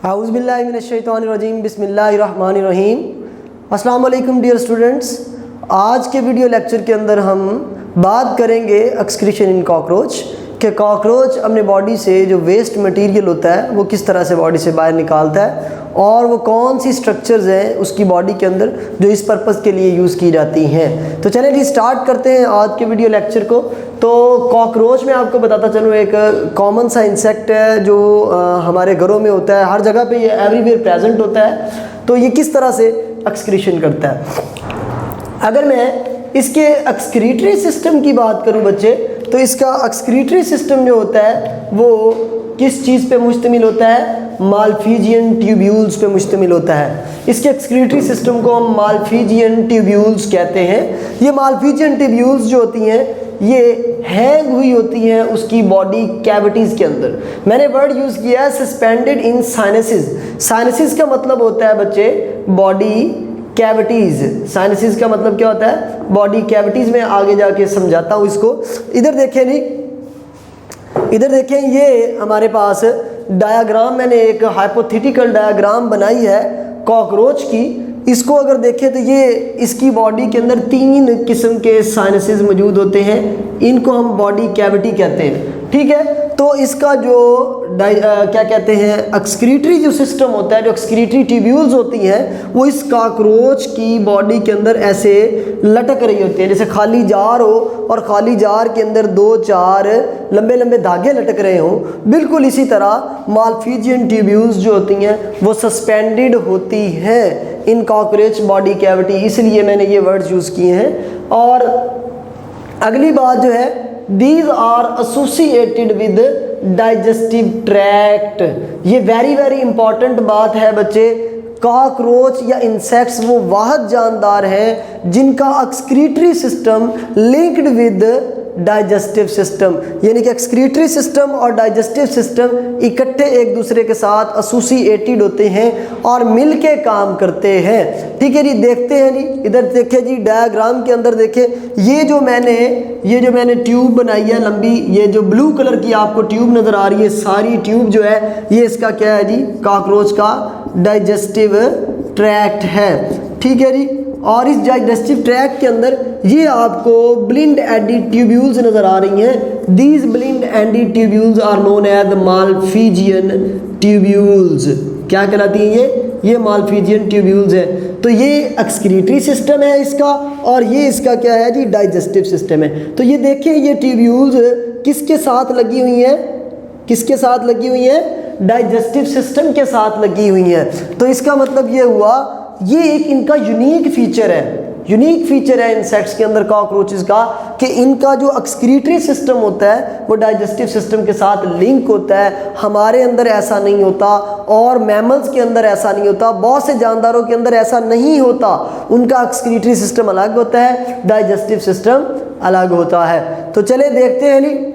औज़ुबिल्लाहिमिनश्शैतानिर्रजीम बिस्मिल्लाहिर्रहमानिर्रहीम। अस्सलाम वालेकुम डियर स्टूडेंट्स। आज के वीडियो लेक्चर के अंदर हम बात करेंगे एक्सक्रीशन इन कॉकरोच कि कॉकरोच अपने बॉडी से जो वेस्ट मटेरियल होता है वो किस तरह से बॉडी से बाहर निकालता है और वो कौन सी स्ट्रक्चर्स हैं उसकी बॉडी के अंदर जो इस पर्पज़ के लिए यूज़ की जाती हैं। तो चलिए जी स्टार्ट करते हैं आज के वीडियो लेक्चर को। तो कॉकरोच में आपको बताता चलूँ एक कॉमन सा इंसेक्ट है जो हमारे घरों में होता है, हर जगह पे ये एवरीवेयर प्रेजेंट होता है। तो ये किस तरह से एक्सक्रीशन करता है। अगर मैं इसके एक्सक्रीटरी सिस्टम की बात करूं बच्चे, तो इसका एक्सक्रीटरी सिस्टम जो होता है वो किस चीज़ पे मुश्तमिल होता है? मालफिजियन ट्यूब्यूल्स पे मुश्तमिल होता है। इसके एक्सक्रीटरी सिस्टम को हम मालफिजियन ट्यूब्यूल्स कहते हैं। ये मालफिजियन ट्यूब्यूल्स जो होती हैं ये हैंग हुई होती हैं उसकी बॉडी कैविटीज़ के अंदर। मैंने वर्ड यूज़ किया है सस्पेंडेड इन साइनसिस। साइनसिस का मतलब होता है बच्चे बॉडी कैविटीज़। साइनसिस का मतलब क्या होता है? Body cavities. में आगे जाके समझाता हूँ इसको। इधर देखें नहीं, इधर देखें ये हमारे पास डायाग्राम, मैंने एक हाइपोथेटिकल डायाग्राम बनाई है कॉकरोच की। इसको अगर देखें तो ये इसकी बॉडी के अंदर 3 किस्म के साइनसेस मौजूद होते हैं। इनको हम बॉडी कैविटी कहते हैं, ठीक है। तो इसका जो क्या कहते हैं एक्सक्रीटरी जो सिस्टम होता है, जो एक्सक्रीटरी ट्यूब्यूल्स होती हैं वो इस कॉकरोच की बॉडी के अंदर ऐसे लटक रही होती है, जैसे खाली जार हो और खाली जार के अंदर 2-4 लंबे लंबे धागे लटक रहे हों। बिल्कुल इसी तरह मालफिजियन ट्यूब्यूल्स जो होती हैं वो सस्पेंडेड होती हैं इन कॉकरोच बॉडी कैविटी, इसलिए मैंने ये वर्ड्स यूज़ किए हैं। और अगली बात जो है, These are associated with digestive tract। ये वेरी इंपॉर्टेंट बात है बच्चे। कॉकरोच या इंसेक्ट्स वो वाहद जानदार हैं जिनका excretory system linked with digestive system, यानी कि एक्सक्रीटरी सिस्टम और डाइजेस्टिव सिस्टम इकट्ठे एक दूसरे के साथ एसोसिएटेड होते हैं और मिलके काम करते हैं, ठीक है जी। देखते हैं जी, इधर देखिए जी डायग्राम के अंदर देखिए ये जो मैंने ट्यूब बनाई है लंबी, ये जो ब्लू कलर की आपको ट्यूब नज़र आ रही है, सारी ट्यूब जो है ये इसका क्या है जी? कॉकरोच का डाइजेस्टिव ट्रैक्ट है, ठीक है जी। और इस डाइजेस्टिव ट्रैक्ट के अंदर ये आपको ब्लिंड एडी ट्यूब्यूल्स नज़र आ रही हैं। These blind ended tubules are known as Malpighian tubules. क्या कहलाती हैं ये मालफिजियन ट्यूब्यूल्स है। तो ये एक्सक्रीटरी सिस्टम है इसका और ये इसका क्या है जी? डाइजेस्टिव सिस्टम है। तो ये देखें ये ट्यूब्यूल्स किसके साथ लगी हुई हैं? किसके साथ लगी हुई हैं? डाइजेस्टिव सिस्टम के साथ लगी हुई हैं। तो इसका मतलब ये हुआ ये एक इनका यूनिक फीचर है इंसेक्ट्स के अंदर कॉकरोचेस का, कि इनका जो एक्सक्रीटरी सिस्टम होता है वो डाइजेस्टिव सिस्टम के साथ लिंक होता है। हमारे अंदर ऐसा नहीं होता और मैमल्स के अंदर ऐसा नहीं होता, बहुत से जानदारों के अंदर ऐसा नहीं होता। उनका एक्सक्रीटरी सिस्टम अलग होता है, डाइजेस्टिव सिस्टम अलग होता है। तो चले देखते हैं नहीं।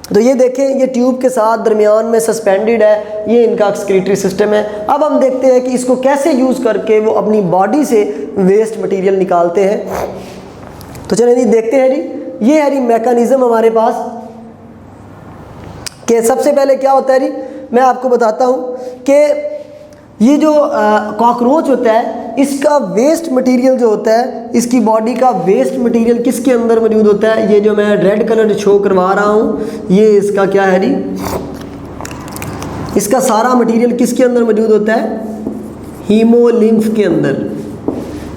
तो ये देखें ये ट्यूब के साथ दरमियान में सस्पेंडेड है, ये इनका एक्सक्रीटरी सिस्टम है। अब हम देखते हैं कि इसको कैसे यूज़ करके वो अपनी बॉडी से वेस्ट मटेरियल निकालते हैं। तो चलिए जी देखते हैं जी। ये है जी मैकेनिज़्म हमारे पास कि सबसे पहले क्या होता है जी, मैं आपको बताता हूँ कि ये जो कॉकरोच होता है इसका वेस्ट मटेरियल जो होता है, इसकी बॉडी का वेस्ट मटेरियल किसके अंदर मौजूद होता है? ये जो मैं रेड कलर शो करवा रहा हूँ ये इसका क्या है जी? इसका सारा मटेरियल किसके अंदर मौजूद होता है? हीमोलिम्फ के अंदर।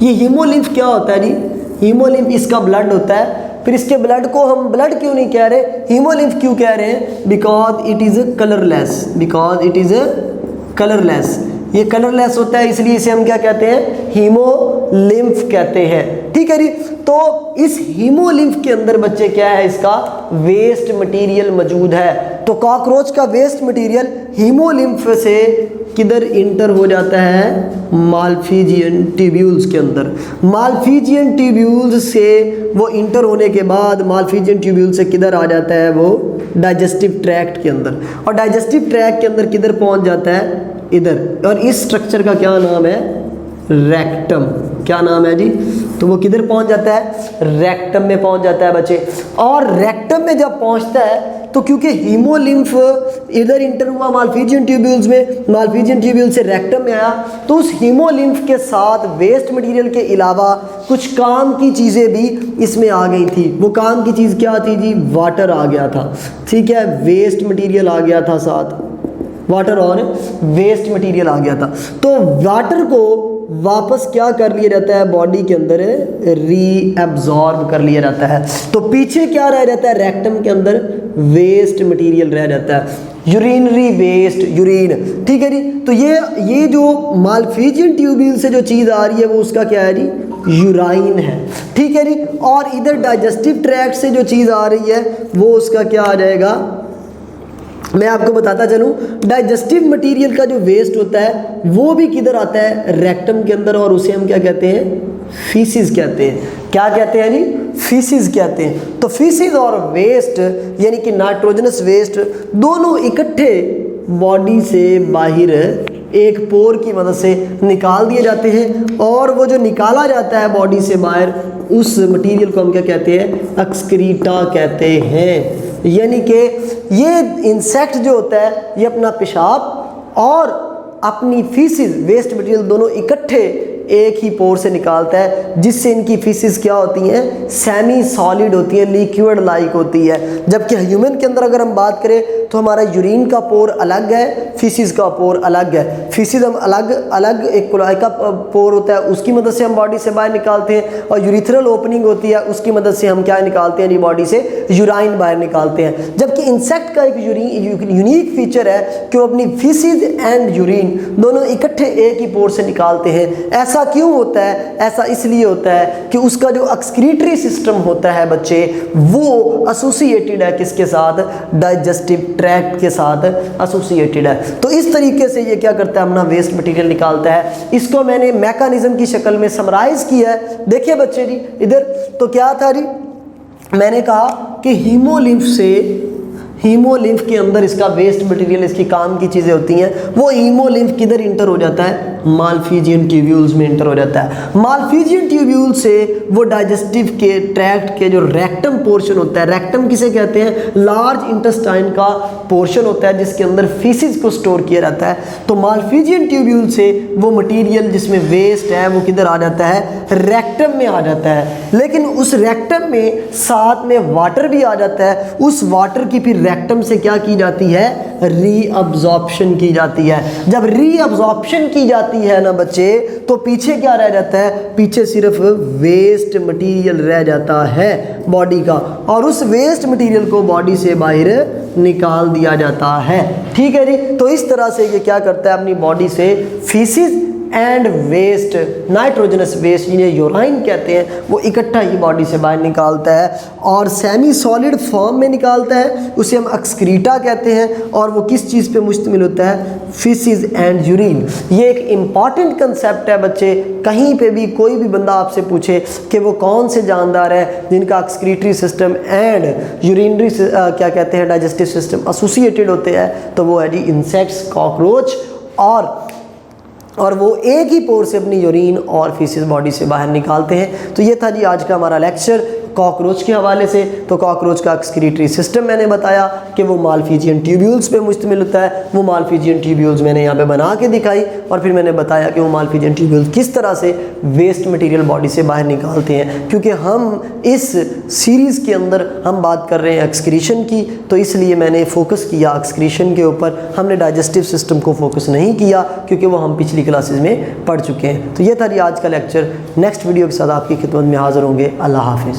ये हीमोलिम्फ क्या होता है जी? हीमोलिम्फ इसका ब्लड होता है। फिर इसके ब्लड को हम ब्लड क्यों नहीं कह रहे, हीमोलिम्फ क्यों कह रहे हैं? Because it is colourless. Because it is colourless. ये कलरलेस होता है इसलिए इसे हम क्या कहते हैं? हीमोलिम्फ कहते हैं, ठीक है जी। तो इस हीमोलिम्फ के अंदर बच्चे क्या है? इसका वेस्ट मटेरियल मौजूद है। तो कॉकरोच का वेस्ट मटेरियल हीमोलिम्फ से किधर इंटर हो जाता है? मालफिजियन ट्यूब्यूल्स के अंदर। मालफिजियन ट्यूब्यूल्स से वो इंटर होने के बाद मालफिजियन ट्यूब्यूल से किधर आ जाता है? वो डाइजेस्टिव ट्रैक्ट के अंदर। और डाइजेस्टिव ट्रैक्ट के अंदर किधर पहुंच जाता है? इधर। और इस स्ट्रक्चर का क्या नाम है? रेक्टम। क्या नाम है जी? तो वो किधर पहुंच जाता है? रेक्टम में पहुंच जाता है बच्चे। और रेक्टम में जब पहुंचता है तो क्योंकि हीमोलिम्फ इधर इंटर हुआ मालफिजियन ट्यूब्यूल्स में, मालफिजियन ट्यूब्यूल से रेक्टम में आया, तो उस हीमोलिम्फ के साथ वेस्ट मटेरियल के अलावा कुछ काम की चीज़ें भी इसमें आ गई थी। वो काम की चीज़ क्या थी जी? वाटर आ गया था, ठीक है, वेस्ट मटेरियल आ गया था, साथ वाटर और वेस्ट मटेरियल आ गया था। तो वाटर को वापस क्या कर लिया जाता है? बॉडी के अंदर रीअब्जॉर्ब कर लिया जाता है। तो पीछे क्या रह जाता है? रेक्टम के अंदर वेस्ट मटेरियल रह जाता है, यूरिनरी वेस्ट, यूरिन, ठीक है जी। तो ये जो मालफिजियन ट्यूब्यूल से जो चीज़ आ रही है वो उसका क्या है जी? यूराइन है, ठीक है जी। और इधर डाइजेस्टिव ट्रैक्ट से जो चीज़ आ रही है वो उसका क्या आ जाएगा? मैं आपको बताता चलूँ, डाइजेस्टिव मटेरियल का जो वेस्ट होता है वो भी किधर आता है? रेक्टम के अंदर, और उसे हम क्या कहते हैं? फीसिस कहते हैं। क्या कहते हैं जी? फीसिस कहते हैं। तो फीसिस और वेस्ट यानी कि नाइट्रोजनस वेस्ट दोनों इकट्ठे बॉडी से बाहर एक पोर की मदद से निकाल दिए जाते हैं, और वो जो निकाला जाता है बॉडी से बाहर उस मटेरियल को हम क्या कहते हैं? एक्सक्रीटा कहते हैं। यानी कि ये इंसेक्ट जो होता है ये अपना पेशाब और अपनी फीसिस, वेस्ट मटेरियल दोनों इकट्ठे एक ही पोर से निकालता है, जिससे इनकी फीसिस क्या होती हैं? सेमी सॉलिड होती है, लिक्विड लाइक होती है। जबकि ह्यूमन के अंदर अगर हम बात करें तो हमारा यूरिन का पोर अलग है, फीसिस का पोर अलग है। फीसिस हम अलग अलग, एक कोलाई का पोर होता है उसकी मदद से हम बॉडी से बाहर निकालते हैं, और यूरिथ्रल ओपनिंग होती है उसकी मदद से हम क्या निकालते हैं जी? बॉडी से यूराइन बाहर निकालते हैं। जबकि इंसेक्ट का एक यूनिक फीचर है कि वो अपनी फीसिस एंड यूरिन दोनों इकट्ठे एक ही पोर से निकालते हैं। ऐसा क्यों होता है? ऐसा इसलिए होता है कि उसका जो एक्सक्रीटरी सिस्टम होता है बच्चे, वो एसोसिएटेड है किसके साथ? डाइजेस्टिव ट्रैक्ट के साथ एसोसिएटेड है। तो इस तरीके से ये क्या करता है? अपना वेस्ट मटेरियल निकालता है। इसको मैंने मैकेनिज्म की शक्ल में समराइज किया है। देखिए बच्चे जी, इधर तो क्या था जी? मैंने कहा कि हीमोलिम्फ के अंदर इसका वेस्ट मटेरियल, इसकी काम की चीज़ें होती हैं। वो हीमोलिम्फ किधर इंटर हो जाता है? मालफिजियन ट्यूब्यूल्स में इंटर हो जाता है। मालफिजियन ट्यूब्यूल से वो डाइजेस्टिव के ट्रैक्ट के जो रेक्टम पोर्शन होता है, रेक्टम किसे कहते हैं? लार्ज इंटेस्टाइन का पोर्शन होता है जिसके अंदर फीसिस को स्टोर किया जाता है। तो मालफिजियन ट्यूब्यूल से वो मटेरियल जिसमें वेस्ट है वो किधर आ जाता है? रेक्टम में आ जाता है। लेकिन उस रेक्टम में साथ में वाटर भी आ जाता है। उस वाटर की फिर रेक्टम से क्या की जाती है? रीअब्जॉर्प्शन की जाती है। जब रीअब्जॉर्प्शन की जाती है ना बच्चे, तो पीछे क्या रह जाता है? पीछे सिर्फ वेस्ट मटेरियल रह जाता है बॉडी का, और उस वेस्ट मटेरियल को बॉडी से बाहर निकाल दिया जाता है, ठीक है जी। तो इस तरह से ये क्या करता है? अपनी बॉडी से faeces and waste, nitrogenous waste जिन्हें यूराइन कहते हैं, वो इकट्ठा ही बॉडी से बाहर निकालता है, और सेमी सॉलिड फॉर्म में निकालता है, उसे हम एक्सक्रीटा कहते हैं। और वो किस चीज़ पे मुश्तमिल होता है? Faeces and urine. ये एक इम्पॉर्टेंट कंसेप्ट है बच्चे। कहीं पे भी कोई भी बंदा आपसे पूछे कि वो कौन से जानदार है जिनका एक्सक्रीटरी सिस्टम एंड यूरिनरी क्या कहते हैं, डाइजेस्टिव सिस्टम एसोसिएटेड होते हैं, तो वो है जी इंसेक्ट्स, कॉकरोच, और वो एक ही पोर से अपनी यूरिन और फीसिस बॉडी से बाहर निकालते हैं। तो ये था जी आज का हमारा लेक्चर कॉकरोच के हवाले से। तो कॉकरोच का एक्सक्रीटरी सिस्टम मैंने बताया कि वो मालफिजियन ट्यूब्यूल्स पे मुश्तमिल होता है। वो मालफिजियन ट्यूब्यूल्स मैंने यहाँ पे बना के दिखाई, और फिर मैंने बताया कि वो मालफिजियन ट्यूब्यूल्स किस तरह से वेस्ट मटेरियल बॉडी से बाहर निकालते हैं। क्योंकि हम इस सीरीज़ के अंदर हम बात कर रहे हैं एक्सक्रीशन की, तो इसलिए मैंने फोकस किया एक्सक्रीशन के ऊपर। हमने डाइजेस्टिव सिस्टम को फोकस नहीं किया क्योंकि वो हम पिछली क्लासेस में पढ़ चुके हैं। तो ये था जी आज का लेक्चर। नेक्स्ट वीडियो के साथ आपकी खिदमत में हाज़िर होंगे। अल्लाह हाफिज़।